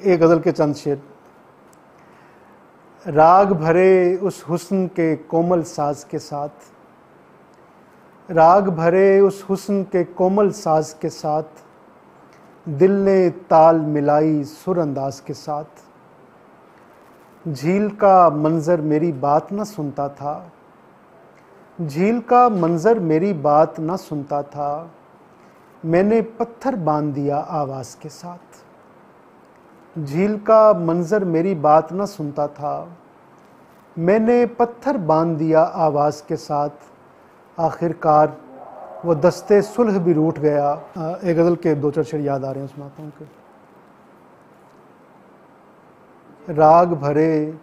एक गज़ल के चंद शेर। राग भरे उस हुस्न के कोमल साज के साथ, राग भरे उस हुस्न के कोमल साज के साथ, दिल ने ताल मिलाई सुर अंदाज के साथ। झील का मंज़र मेरी बात न सुनता था, झील का मंज़र मेरी बात न सुनता था, मैंने पत्थर बांध दिया आवाज़ के साथ। झील का मंज़र मेरी बात न सुनता था, मैंने पत्थर बांध दिया आवाज़ के साथ। आखिरकार वो दस्ते सुलह भी रूठ गया। एक गज़ल के दो चार शेर याद आ रहे हैं, सुनाता हूँ कि राग भरे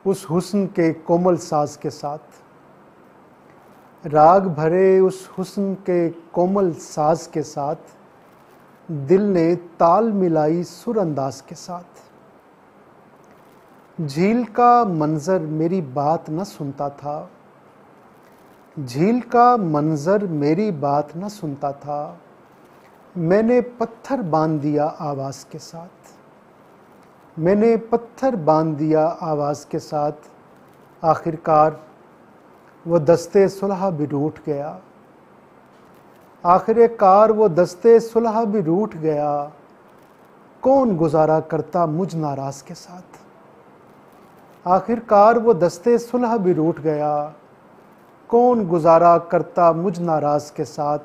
उस हुस्न के कोमल साज के साथ, राग भरे उस हुस्न के कोमल साज के साथ, दिल ने ताल मिलाई सुर अंदाज के साथ। झील का मंज़र मेरी बात न सुनता था, झील का मंज़र मेरी बात न सुनता था, मैंने पत्थर बांध दिया आवाज़ के साथ, मैंने पत्थर बांध दिया आवाज़ के साथ। आखिरकार वो दस्ते सुलह भी रूठ गया, आखिरकार वो दस्ते सुलह भी रूठ गया, कौन गुजारा करता मुझ नाराज़ के साथ। आखिरकार वो दस्ते सुलह भी रूठ गया, कौन गुजारा करता मुझ नाराज़ के साथ।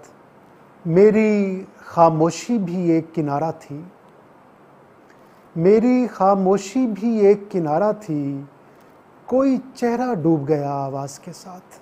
मेरी खामोशी भी एक किनारा थी, मेरी खामोशी भी एक किनारा थी, कोई चेहरा डूब गया आवाज़ के साथ।